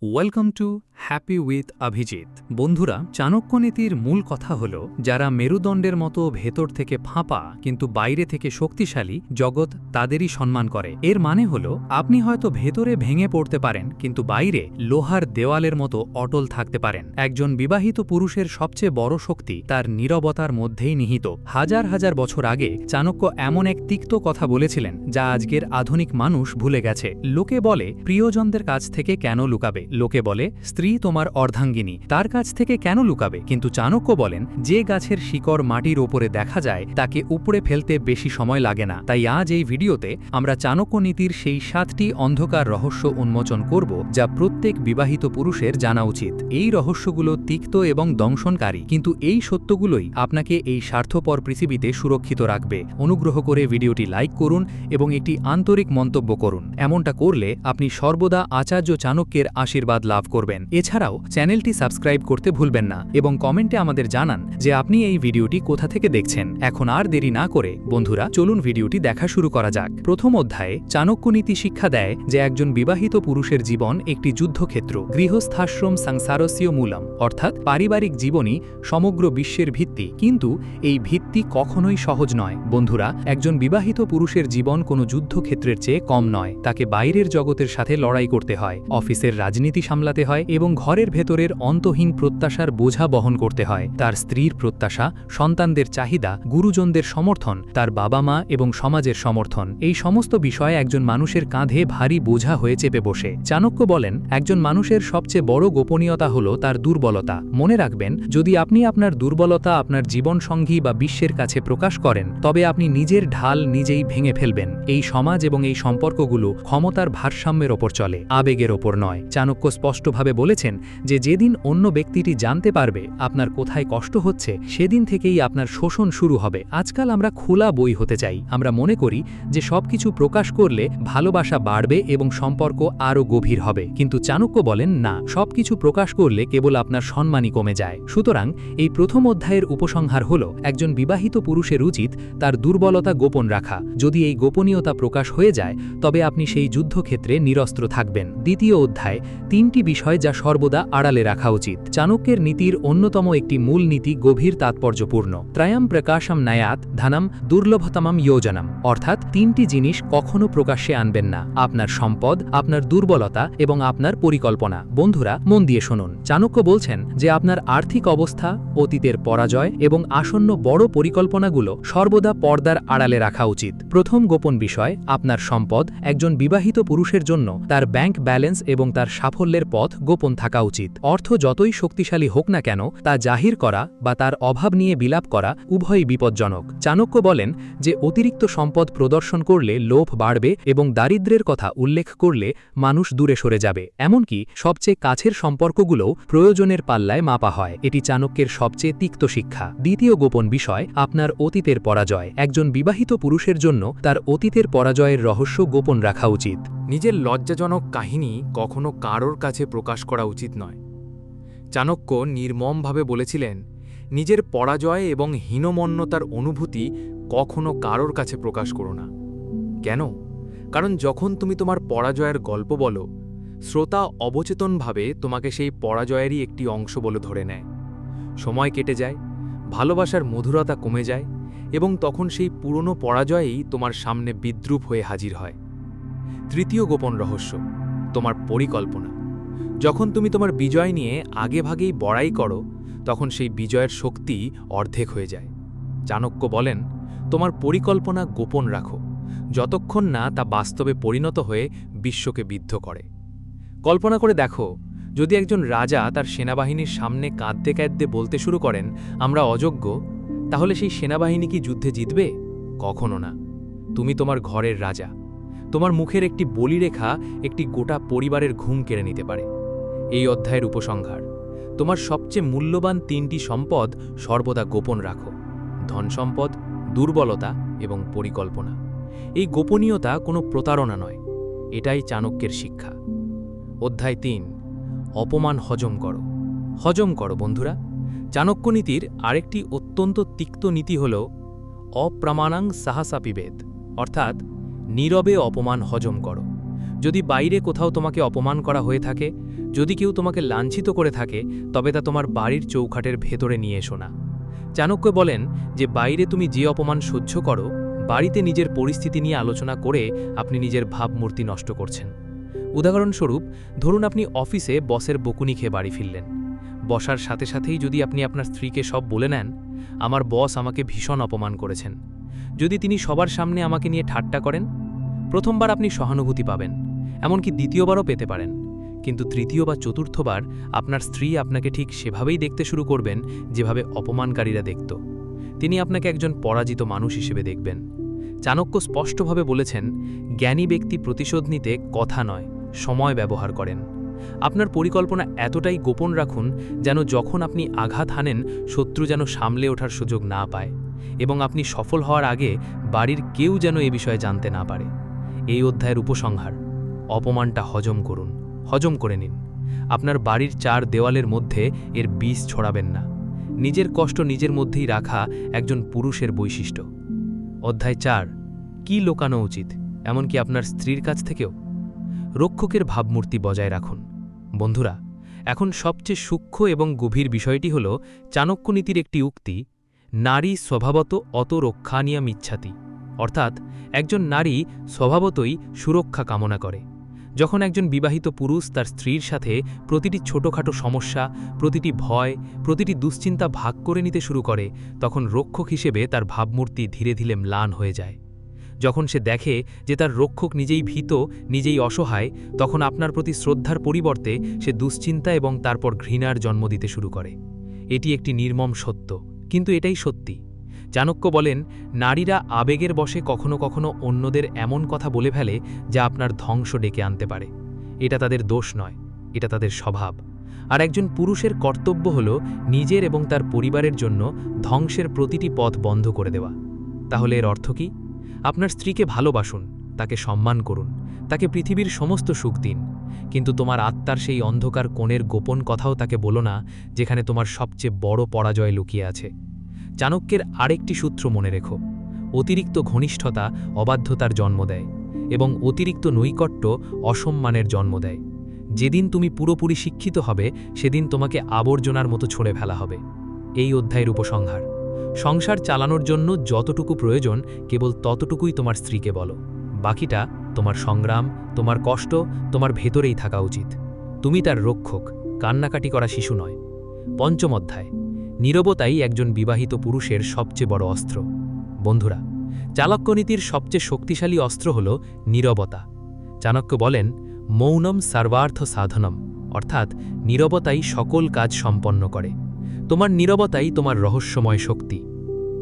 Welcome to happy with Abhijit. বন্ধুরা, চাণক্য নীতির মূল কথা হল, যারা মেরুদণ্ডের মতো ভেতর থেকে ফাঁপা কিন্তু বাইরে থেকে শক্তিশালী, জগৎ তাদেরই সম্মান করে। এর মানে হল, আপনি হয়তো ভেতরে ভেঙে পড়তে পারেন কিন্তু বাইরে লোহার দেওয়ালের মতো অটল থাকতে পারেন। একজন বিবাহিত পুরুষের সবচেয়ে বড় শক্তি তার নীরবতার মধ্যেই নিহিত। হাজার হাজার বছর আগে চাণক্য এমন এক তিক্ত কথা বলেছিলেন যা আজকের আধুনিক মানুষ ভুলে গেছে। লোকে বলে, প্রিয়জনদের কাছ থেকে কেন লুকাবে? লোকে বলে, স্ত্রী তোমার অর্ধাঙ্গিনী, তার কাছ থেকে কেন লুকাবে? কিন্তু চাণক্য বলেন, যে গাছের শিকড় মাটির ওপরে দেখা যায় তাকে উপড়ে ফেলতে বেশি সময় লাগে না। তাই আজ এই ভিডিওতে আমরা চাণক্য নীতির সেই 7টি অন্ধকার রহস্য উন্মোচন করব, যা প্রত্যেক বিবাহিত পুরুষের জানা উচিত। এই রহস্যগুলো তিক্ত এবং দংশনকারী, কিন্তু এই সত্যগুলোই আপনাকে এই স্বার্থপর পৃথিবীতে সুরক্ষিত রাখবে। অনুগ্রহ করে ভিডিওটি লাইক করুন এবং একটি আন্তরিক মন্তব্য করুন। এমনটা করলে আপনি সর্বদা আচার্য চাণক্যের আশীর্বাদ লাভ করবেন। এছাড়াও চ্যানেলটি সাবস্ক্রাইব করতে ভুলবেন না এবং কমেন্টে আমাদের জানান যে আপনি এই ভিডিওটি কোথা থেকে দেখছেন। এখন আর দেরি না করে বন্ধুরা, চলুন ভিডিওটি দেখা শুরু করা যাক। প্রথম অধ্যায়ে চাণক্য নীতি শিক্ষা দেয় যে একজন বিবাহিত পুরুষের জীবন একটি যুদ্ধক্ষেত্র। গৃহস্থাশ্রম সংসারস্য মূলম, অর্থাৎ পারিবারিক জীবনই সমগ্র বিশ্বের ভিত্তি। কিন্তু এই ভিত্তি কখনোই সহজ নয়। বন্ধুরা, একজন বিবাহিত পুরুষের জীবন কোনো যুদ্ধক্ষেত্রের চেয়ে কম নয়। তাকে বাইরের জগতের সাথে লড়াই করতে হয়, অফিসের রাজনীতি সামলাতে হয় এবং ঘরের ভেতরের অন্তহীন প্রত্যাশার বোঝা বহন করতে হয়। তার স্ত্রীর প্রত্যাশা, সন্তানদের চাহিদা, গুরুজনদের সমর্থন, তার বাবা মা এবং সমাজের সমর্থন, এই সমস্ত বিষয় একজন মানুষের কাঁধে ভারী বোঝা হয়ে চেপে বসে। চাণক্য বলেন, একজন মানুষের সবচেয়ে বড় গোপনীয়তা হল তার দুর্বলতা। মনে রাখবেন, যদি আপনি আপনার দুর্বলতা আপনার জীবনসঙ্গী বা বিশ্বের কাছে প্রকাশ করেন, তবে আপনি নিজের ঢাল নিজেই ভেঙে ফেলবেন। এই সমাজ এবং এই সম্পর্কগুলো ক্ষমতার ভারসাম্যের ওপর চলে, আবেগের ওপর নয়। চাণক্য স্পষ্টভাবে বলেছেন যে যেদিন অন্য ব্যক্তিটি জানতে পারবে আপনার কোথায় কষ্ট হচ্ছে, সেদিন থেকেই আপনার শোষণ শুরু হবে। আজকাল আমরা খোলা বই হতে চাই। আমরা মনে করি যে সবকিছু প্রকাশ করলে ভালোবাসা বাড়বে এবং সম্পর্ক আরও গভীর হবে। কিন্তু চাণক্য বলেন, না, সবকিছু প্রকাশ করলে কেবল আপনার সম্মানই কমে যায়। সুতরাং এই প্রথম অধ্যায়ের উপসংহার হল, একজন বিবাহিত পুরুষের উচিত তার দুর্বলতা গোপন রাখা। যদি এই গোপনীয়তা প্রকাশ হয়ে যায়, তবে আপনি সেই যুদ্ধক্ষেত্রে নিরস্ত্র থাকবেন। দ্বিতীয় অধ্যায়, 3টি বিষয় যা সর্বদা আড়ালে রাখা উচিত। চাণক্যের নীতির অন্যতম একটি মূল নীতি গভীর তাৎপর্যপূর্ণ। ত্রয়ম প্রকাশম নয়াত ধনম দুর্লভতমম যোজনম, অর্থাৎ 3টি জিনিস কখনো প্রকাশ্যে আনবেন না: আপনার সম্পদ, আপনার দুর্বলতা এবং আপনার পরিকল্পনা। বন্ধুরা, মন দিয়ে শুনুন। চাণক্য বলছেন যে আপনার আর্থিক অবস্থা, অতীতের পরাজয় এবং আসন্ন বড় পরিকল্পনাগুলো সর্বদা পর্দার আড়ালে রাখা উচিত। প্রথম গোপন বিষয়, আপনার সম্পদ। একজন বিবাহিত পুরুষের জন্য তার ব্যাংক ব্যালেন্স এবং তার সাফল্যের পথ গোপন থাকা উচিত। অর্থ যতই শক্তিশালী হোক না কেন, তা জাহির করা বা তার অভাব নিয়ে বিলাপ করা উভয়ই বিপজ্জনক। চাণক্য বলেন যে অতিরিক্ত সম্পদ প্রদর্শন করলে লোভ বাড়বে এবং দারিদ্র্যের কথা উল্লেখ করলে মানুষ দূরে সরে যাবে। এমনকি সবচেয়ে কাছের সম্পর্কগুলোও প্রয়োজনের পাল্লায় মাপা হয়। এটি চাণক্যের সবচেয়ে তিক্ত শিক্ষা। দ্বিতীয় গোপন বিষয়, আপনার অতীতের পরাজয়। একজন বিবাহিত পুরুষের জন্য তার অতীতের পরাজয়ের রহস্য গোপন রাখা উচিত। নিজের লজ্জাজনক কাহিনী কখনো কারোর কাছে প্রকাশ করা উচিত নয়। চাণক্য নির্মমভাবে বলেছিলেন, নিজের পরাজয় এবং হীনমন্যতার অনুভূতি কখনো কারোর কাছে প্রকাশ করো না। কেন? কারণ যখন তুমি তোমার পরাজয়ের গল্প বলো, শ্রোতা অবচেতনভাবে তোমাকে সেই পরাজয়েরই একটি অংশ বলে ধরে নেয়। সময় কেটে যায়, ভালোবাসার মধুরতা কমে যায় এবং তখন সেই পুরনো পরাজয়েই তোমার সামনে বিদ্রূপ হয়ে হাজির হয়। তৃতীয় গোপন রহস্য, তোমার পরিকল্পনা। যখন তুমি তোমার বিজয় নিয়ে আগেভাগেই বড়াই করো, তখন সেই বিজয়ের শক্তি অর্ধেক হয়ে যায়। চাণক্য বলেন, তোমার পরিকল্পনা গোপন রাখো, যতক্ষণ না তা বাস্তবে পরিণত হয়ে বিশ্বকে বিদ্ধ করে। কল্পনা করে দেখো, যদি একজন রাজা তার সেনাবাহিনীর সামনে কাঁদতে কাঁদতে বলতে শুরু করেন, আমরা অযোগ্য, তাহলে সেই সেনাবাহিনী কি যুদ্ধে জিতবে? কখনো না। তুমি তোমার ঘরের রাজা। তোমার মুখের একটি বলিরেখা একটি গোটা পরিবারের ঘুম কেড়ে নিতে পারে। এই অধ্যায়ের উপসংহার, তোমার সবচেয়ে মূল্যবান 3টি সম্পদ সর্বদা গোপন রাখো: ধন সম্পদ, দুর্বলতা এবং পরিকল্পনা। এই গোপনীয়তা কোনো প্রতারণা নয়, এটাই চাণক্যের শিক্ষা। অধ্যায় 3, অপমান হজম করো। হজম করো বন্ধুরা। চাণক্য নীতির আরেকটি অত্যন্ত তিক্ত নীতি হল অপ্রামাণাং সাহসা পিবেদ, অর্থাৎ নীরবে অপমান হজম করো। যদি বাইরে কোথাও তোমাকে অপমান করা হয়ে থাকে, যদি কেউ তোমাকে লাঞ্ছিত করে থাকে, তবে তা তোমার বাড়ির চৌখাটের ভেতরে নিয়ে এসো না। চাণক্য বলেন যে বাইরে তুমি যে অপমান সহ্য করো, বাড়িতে নিজের পরিস্থিতি নিয়ে আলোচনা করে আপনি নিজের ভাবমূর্তি নষ্ট করছেন। উদাহরণস্বরূপ, ধরুন আপনি অফিসে বসের বকুনি খেয়ে বাড়ি ফিরলেন। বসার সাথে সাথেই যদি আপনি আপনার স্ত্রীকে সব বলে নেন, আমার বস আমাকে ভীষণ অপমান করেছেন, যদি তিনি সবার সামনে আমাকে নিয়ে ঠাট্টা করেন, প্রথমবার আপনি সহানুভূতি পাবেন, এমনকি দ্বিতীয়বারও পেতে পারেন, কিন্তু তৃতীয় বা চতুর্থবার আপনার স্ত্রী আপনাকে ঠিক সেভাবেই দেখতে শুরু করবেন যেভাবে অপমানকারীরা দেখত। তিনি আপনাকে একজন পরাজিত মানুষ হিসেবে দেখবেন। চাণক্য স্পষ্টভাবে বলেছেন, জ্ঞানী ব্যক্তি প্রতিশোধ নিতে কথা নয়, সময় ব্যবহার করেন। আপনার পরিকল্পনা এতটাই গোপন রাখুন যেন যখন আপনি আঘাত হানেন, শত্রু যেন সামলে ওঠার সুযোগ না পায়, এবং আপনি সফল হওয়ার আগে বাড়ির কেউ যেন এ বিষয়ে জানতে না পারে। এই অধ্যায়ের উপসংহার: অপমানটা হজম করে নিন। আপনার বাড়ির 4 দেওয়ালের মধ্যে এর বিষ ছড়াবেন না। নিজের কষ্ট নিজের মধ্যেই রাখা একজন পুরুষের বৈশিষ্ট্য। অধ্যায় 4: কি লুকানো উচিত, এমনকি আপনার স্ত্রীর কাছ থেকেও? রক্ষকের ভাবমূর্তি বজায় রাখুন। বন্ধুরা, এখন সবচেয়ে সূক্ষ্ম এবং গভীর বিষয়টি হল চাণক্য নীতির একটি উক্তি, নারী স্বভাবত অত রক্ষানিয়া মিচ্ছাতি, অর্থাৎ একজন নারী স্বভাবতই সুরক্ষা কামনা করে। যখন একজন বিবাহিত পুরুষ তার স্ত্রীর সাথে প্রতিটি ছোটখাটো সমস্যা, প্রতিটি ভয়, প্রতিটি দুশ্চিন্তা ভাগ করে নিতে শুরু করে, তখন রক্ষক হিসেবে তার ভাবমূর্তি ধীরে ধীরে ম্লান হয়ে যায়। যখন সে দেখে যে তার রক্ষক নিজেই ভীত, নিজেই অসহায়, তখন আপনার প্রতি শ্রদ্ধার পরিবর্তে সে দুশ্চিন্তা এবং তারপর ঘৃণার জন্ম দিতে শুরু করে। এটি একটি নির্মম সত্য, কিন্তু এটাই সত্যি। চাণক্য বলেন, নারীরা আবেগের বশে কখনো কখনো অন্যদের এমন কথা বলে ফেলে যা আপনার ধ্বংস ডেকে আনতে পারে। এটা তাদের দোষ নয়, এটা তাদের স্বভাব। আর একজন পুরুষের কর্তব্য হল নিজের এবং তার পরিবারের জন্য ধ্বংসের প্রতিটি পথ বন্ধ করে দেওয়া। তাহলে এর অর্থ কি? আপনার স্ত্রীকে ভালোবাসুন, তাকে সম্মান করুন, তাকে পৃথিবীর সমস্ত সুখ দিন, কিন্তু তোমার আত্মার সেই অন্ধকার কোণের গোপন কথাও তাকে বলো না, যেখানে তোমার সবচেয়ে বড় পরাজয় লুকিয়ে আছে। চাণক্যের আরেকটি সূত্র মনে রেখো, অতিরিক্ত ঘনিষ্ঠতা অবাধ্যতার জন্ম দেয়, এবং অতিরিক্ত নৈকট্য অসম্মানের জন্ম দেয়। যেদিন তুমি পুরোপুরি শিক্ষিত হবে, সেদিন তোমাকে আবর্জনার মতো ছড়ে ফেলা হবে। এই অধ্যায়ের উপসংহার: সংসার চালানোর জন্য যতটুকু প্রয়োজন কেবল ততটুকুই তোমার স্ত্রীকে বলো, বাকিটা তোমার সংগ্রাম, তোমার কষ্ট, তোমার ভেতরেই থাকা উচিত। তুমি তার রক্ষক, কান্নাকাটি করা শিশু নয়। পঞ্চম অধ্যায়: নীরবতাই একজন বিবাহিত পুরুষের সবচেয়ে বড় অস্ত্র। বন্ধুরা, চাণক্যনীতির সবচেয়ে শক্তিশালী অস্ত্র হল নীরবতা। চাণক্য বলেন, মৌনম সর্বার্থ সাধনম, অর্থাৎ নীরবতাই সকল কাজ সম্পন্ন করে। তোমার নীরবতাই তোমার রহস্যময় শক্তি।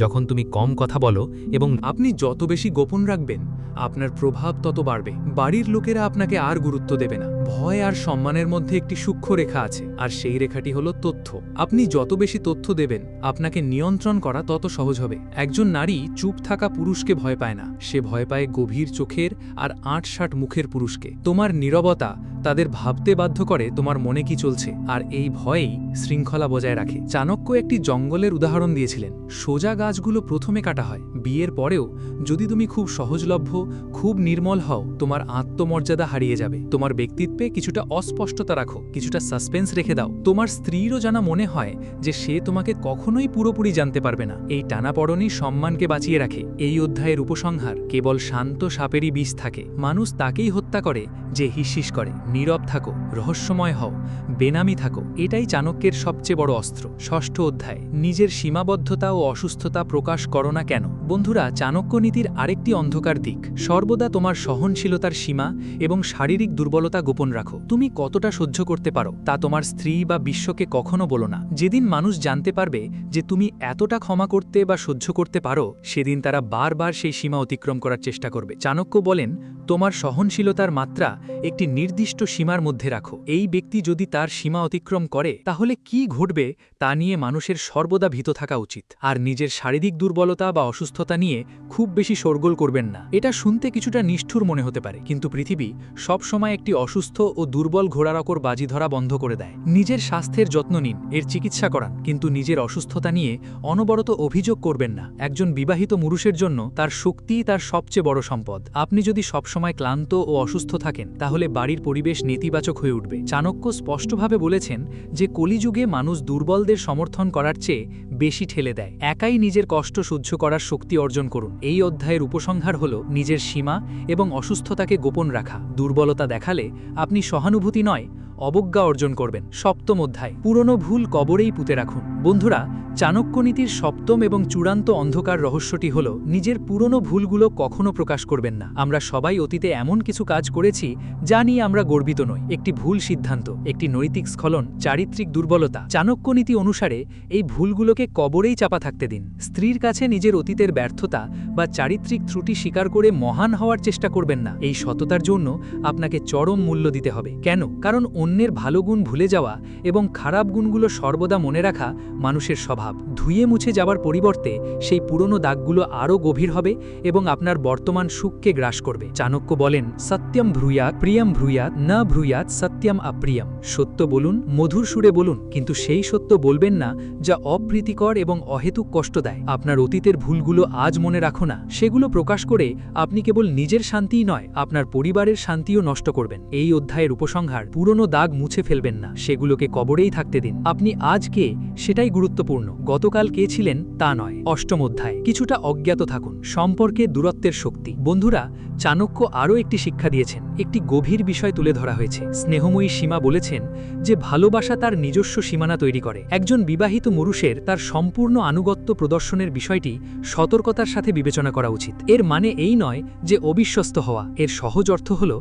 যখন তুমি কম কথা বলো এবং আপনি যত বেশি গোপন রাখবেন, আপনার প্রভাব তত বাড়বে। বাড়ির লোকেরা আপনাকে আর গুরুত্ব দেবে না। ভয় আর সম্মানের মধ্যে একটি সূক্ষ্ম রেখা আছে, আর সেই রেখাটি হলো তথ্য। আপনি যত বেশি তথ্য দেবেন, আপনাকে নিয়ন্ত্রণ করা তত সহজ হবে। একজন নারী চুপ থাকা পুরুষকে ভয় পায় না, সে ভয় পায় গভীর চোখের আর ৮-৬০ মুখের পুরুষকে। তোমার নীরবতা তাদের ভাবতে বাধ্য করে তোমার মনে কি চলছে, আর এই ভয়েই শৃঙ্খলা বজায় রাখে। চাণক্য একটি জঙ্গলের উদাহরণ দিয়েছিলেন। সোজা গাছগুলো প্রথমে কাটা হয়, বিয়ের পরেও যদি তুমি খুব সহজলভ্য, খুব নির্মল হও, তোমার আত্মমর্যাদা হারিয়ে যাবে। তোমার ব্যক্তিত্বে কিছুটা অস্পষ্টতা রাখো, কিছুটা সাসপেন্স রেখে দাও। তোমার স্ত্রীরও জানা মনে হয় যে সে তোমাকে কখনোই পুরোপুরি জানতে পারবে না। এই টানাপড়নই সম্মানকে বাঁচিয়ে রাখে। এই অধ্যায়ের উপসংহার: কেবল শান্ত সাপেরই বিষ থাকে। মানুষ তাকেই হত্যা করে যে হিসহিস করে। নীরব থাকো, রহস্যময় হও, বেনামি থাকো। এটাই চাণক্যের সবচেয়ে বড় অস্ত্র। ষষ্ঠ অধ্যায়: নিজের সীমাবদ্ধতা ও অসুস্থতা প্রকাশ করো না কেন? বন্ধুরা, চাণক্য নীতির আরেকটি অন্ধকার দিক, সর্বদা তোমার সহনশীলতার সীমা এবং শারীরিক দুর্বলতা গোপন রাখো। তুমি কতটা সহ্য করতে পারো তা তোমার স্ত্রী বা বিশ্বকে কখনো বলো না। যেদিন মানুষ জানতে পারবে যে তুমি এতটা ক্ষমা করতে বা সহ্য করতে পারো, সেদিন তারা বারবার সেই সীমা অতিক্রম করার চেষ্টা করবে। চাণক্য বলেন, তোমার সহনশীলতার মাত্রা একটি নির্দিষ্ট সীমার মধ্যে রাখো। এই ব্যক্তি যদি তার সীমা অতিক্রম করে, তাহলে কি ঘটবে তা নিয়ে মানুষের সর্বদা ভীত থাকা উচিত। আর নিজের শারীরিক দুর্বলতা বা অসুস্থতা নিয়ে খুব বেশি শোরগোল করবেন না। এটা শুনতে কিছুটা নিষ্ঠুর মনে হতে পারে, কিন্তু পৃথিবী সবসময় একটি অসুস্থ ও দুর্বল ঘোড়ার ওপর বাজি ধরা বন্ধ করে দেয়। নিজের স্বাস্থ্যের যত্ন নিন, এর চিকিৎসা করান, কিন্তু নিজের অসুস্থতা নিয়ে অনবরত অভিযোগ করবেন না। একজন বিবাহিত পুরুষের জন্য তার শক্তিই তার সবচেয়ে বড় সম্পদ। আপনি যদি সবসময় সবসময় ক্লান্ত ও অসুস্থ থাকেন তাহলে বাড়ির পরিবেশ নেতিবাচক হয়ে উঠবে। চাণক্য স্পষ্টভাবে বলেছেন যে কলিযুগে মানুষ দুর্বলদের সমর্থন করার চেয়ে বেশি ঠেলে দেয়। একাই নিজের কষ্ট সহ্য করার শক্তি অর্জন করুন। এই অধ্যায়ের উপসংহার হল নিজের সীমা এবং অসুস্থতাকে গোপন রাখা। দুর্বলতা দেখালে আপনি সহানুভূতি নয়, অবজ্ঞা অর্জন করবেন। সপ্তম অধ্যায়, পুরনো ভুল কবরেই পুঁতে রাখুন। বন্ধুরা, চাণক্যনীতির সপ্তম এবং চূড়ান্ত অন্ধকার রহস্যটি হল নিজের পুরনো ভুলগুলো কখনো প্রকাশ করবেন না। আমরা সবাই অতীতে এমন কিছু কাজ করেছি যা নিয়ে আমরা গর্বিত নই। একটি ভুল সিদ্ধান্ত, একটি নৈতিক স্খলন, চারিত্রিক দুর্বলতা। চাণক্যনীতি অনুসারে এই ভুলগুলোকে কবরেই চাপা থাকতে দিন। স্ত্রীর কাছে নিজের অতীতের ব্যর্থতা বা চারিত্রিক ত্রুটি স্বীকার করে মহান হওয়ার চেষ্টা করবেন না। এই সততার জন্য আপনাকে চরম মূল্য দিতে হবে। কেন? কারণ অন্যের ভালো গুণ ভুলে যাওয়া এবং খারাপ গুণগুলো সর্বদা মনে রাখা মানুষের স্বভাব। ধুয়ে মুছে যাবার পরিবর্তে সেই পুরনো দাগগুলো আরও গভীর হবে এবং আপনার বর্তমান সুখকে গ্রাস করবে। চাণক্য বলেন, সত্যম ভ্রূয়াৎ প্রিয়ম ভ্রূয়াৎ না ভ্রূয়াৎ সত্যম অপ্রিয়ম। সত্য বলুন, মধুর সুরে বলুন, কিন্তু সেই সত্য বলবেন না যা অপ্রীতিকর এবং অহেতুক কষ্ট দেয়। আপনার অতীতের ভুলগুলো আজ মনে রাখো না। সেগুলো প্রকাশ করে আপনি কেবল নিজের শান্তিই নয়, আপনার পরিবারের শান্তিও নষ্ট করবেন। এই অধ্যায়ের উপসংহার, পুরনো দাগ মুছে ফেলবেন না, সেগুলোকে কবরেই থাকতে দিন। আপনি আজ কে সেটাই গুরুত্বপূর্ণ, গতকাল কে ছিলেন তা নয়। অষ্টম অধ্যায়, কিছুটা অজ্ঞাত থাকুন। সম্পর্কে দূরত্বের শক্তি। বন্ধুরা, চাণক্য আরও একটি শিক্ষা দিয়েছেন। একটি গভীর বিষয় তুলে ধরা হয়েছে। স্নেহময়ী সীমা বলেছেন যে ভালোবাসা তার নিজস্ব সীমানা তৈরি করে। একজন বিবাহিত পুরুষের তার সম্পূর্ণ আনুগত্য প্রদর্শনের বিষয়টি সতর্কতার সাথে বিবেচনা করা উচিত। এর মানে এই নয় যে অবিশ্বস্ত হওয়া। এর সহজ অর্থ হল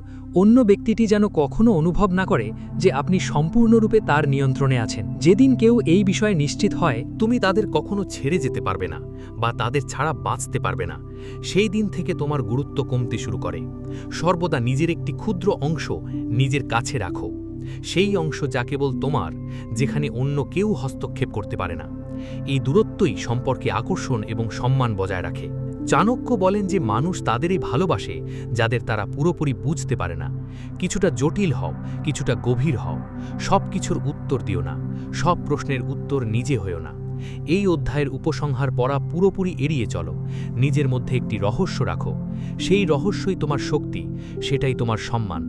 অন্য ব্যক্তিটি যেন কখনো অনুভব না করে যে আপনি সম্পূর্ণরূপে তার নিয়ন্ত্রণে আছেন। যেদিন কেউ এই বিষয়ে নিশ্চিত হয় তুমি তাদের কখনো ছেড়ে যেতে পারবে না বা তাদের ছাড়া বাঁচতে পারবে না, সেই দিন থেকে তোমার গুরুত্ব কমতে শুরু করে। সর্বদা নিজের একটি ক্ষুদ্র অংশ নিজের কাছে রাখো, সেই অংশ যা কেবল তোমার, যেখানে অন্য কেউ হস্তক্ষেপ করতে পারে না। এই দূরত্বই সম্পর্কে আকর্ষণ এবং সম্মান বজায় রাখে। চাণক্য বলেন যে মানুষ তাদেরই ভালোবাসে যাদের তারা পুরোপুরি বুঝতে পারে না। কিছুটা জটিল হও, কিছুটা গভীর হও, সব কিছুর উত্তর দিও না, সব প্রশ্নের উত্তর নিজে হয়েও না। এই অধ্যায়ের উপসংহার পড়া পুরোপুরি এড়িয়ে চলো। নিজের মধ্যে একটি রহস্য রাখো, সেই রহস্যই তোমার শক্তি, সেটাই তোমার সম্মান।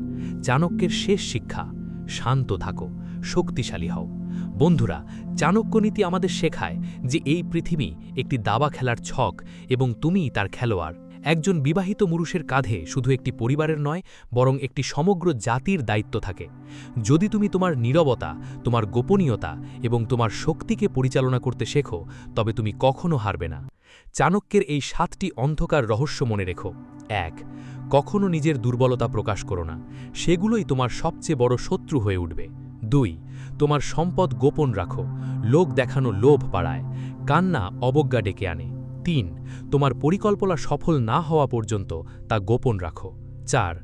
চাণক্যের শেষ শিক্ষা, শান্ত থাকো, শক্তিশালী হও। বন্ধুরা, চাণক্যনীতি আমাদের শেখায় যে এই পৃথিবী একটি দাবা খেলার ছক এবং তুমিই তার খেলোয়াড়। একজন বিবাহিত পুরুষের কাঁধে শুধু একটি পরিবারের নয়, বরং একটি সমগ্র জাতির দায়িত্ব থাকে। যদি তুমি তোমার নীরবতা, তোমার গোপনীয়তা এবং তোমার শক্তিকে পরিচালনা করতে শেখো, তবে তুমি কখনো হারবে না। চাণক্যের এই 7টি অন্ধকার রহস্য মনে রেখো। 1. কখনো নিজের দুর্বলতা প্রকাশ করো না, সেগুলোই তোমার সবচেয়ে বড় শত্রু হয়ে উঠবে। 2. তোমার সম্পদ গোপন রাখো, লোক দেখানো লোভ বাড়ায়, কান্না অবজ্ঞা ডেকে আনে। 3. তোমার পরিকল্পনা সফল না হওয়া পর্যন্ত তা গোপন রাখো। 4.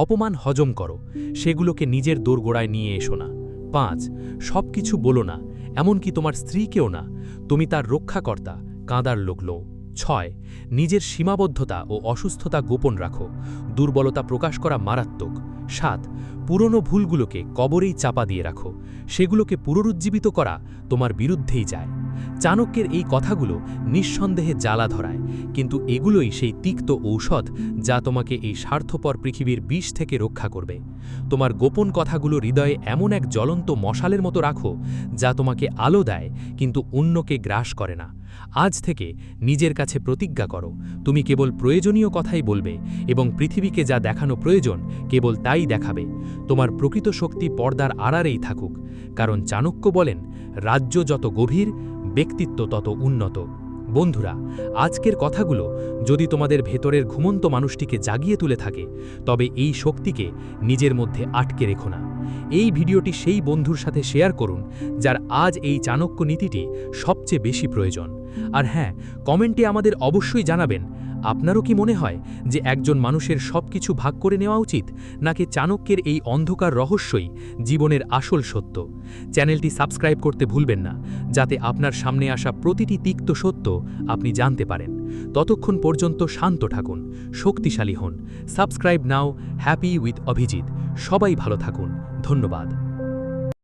অপমান হজম করো, সেগুলোকে নিজের দোরগোড়ায় নিয়ে এসো না। 5. সব কিছু বলো না, এমনকি তোমার স্ত্রীকেও না, তুমি তার রক্ষাকর্তা, কাঁদার লোক লও। 6. নিজের সীমাবদ্ধতা ও অসুস্থতা গোপন রাখো, দুর্বলতা প্রকাশ করা মারাত্মক। 7. পুরনো ভুলগুলোকে কবরেই চাপা দিয়ে রাখো, সেগুলোকে পুনরুজ্জীবিত করা তোমার বিরুদ্ধেই যায়। চাণক্যের এই কথাগুলো নিঃসন্দেহে জ্বালা ধরায়, কিন্তু এগুলোই সেই তিক্ত ঔষধ যা তোমাকে এই স্বার্থপর পৃথিবীর বিষ থেকে রক্ষা করবে। তোমার গোপন কথাগুলো হৃদয়ে এমন এক জ্বলন্ত মশালের মতো রাখো যা তোমাকে আলো দেয় কিন্তু অন্যকে গ্রাস করে না। আজ থেকে নিজের কাছে প্রতিজ্ঞা করো, তুমি কেবল প্রয়োজনীয় কথাই বলবে এবং পৃথিবীকে যা দেখানো প্রয়োজন কেবল তাই দেখাবে। তোমার প্রকৃত শক্তি পর্দার আড়ালেই থাকুক, কারণ চাণক্য বলেন, রাজ্য যত গভীর, ব্যক্তিত্ব তত উন্নত। বন্ধুরা, আজকের কথাগুলো যদি তোমাদের ভেতরের ঘুমন্ত মানুষটিকে জাগিয়ে তুলে থাকে, তবে এই শক্তিকে নিজের মধ্যে আটকে রেখো না। এই ভিডিওটি সেই বন্ধুর সাথে শেয়ার করুন যার আজ এই চাণক্য নীতিটি সবচেয়ে বেশি প্রয়োজন। আর হ্যাঁ, কমেন্টে আমাদের অবশ্যই জানাবেন, আপনারও কি মনে হয় যে একজন মানুষের সবকিছু ভাগ করে নেওয়া উচিত, নাকি চাণক্যের এই অন্ধকার রহস্যই জীবনের আসল সত্য? চ্যানেলটি সাবস্ক্রাইব করতে ভুলবেন না, যাতে আপনার সামনে আসা প্রতিটি তিক্ত সত্য আপনি জানতে পারেন। ততক্ষণ পর্যন্ত শান্ত থাকুন, শক্তিশালী হন। Subscribe now. Happy with Abhijit. সবাই ভালো থাকুন। ধন্যবাদ।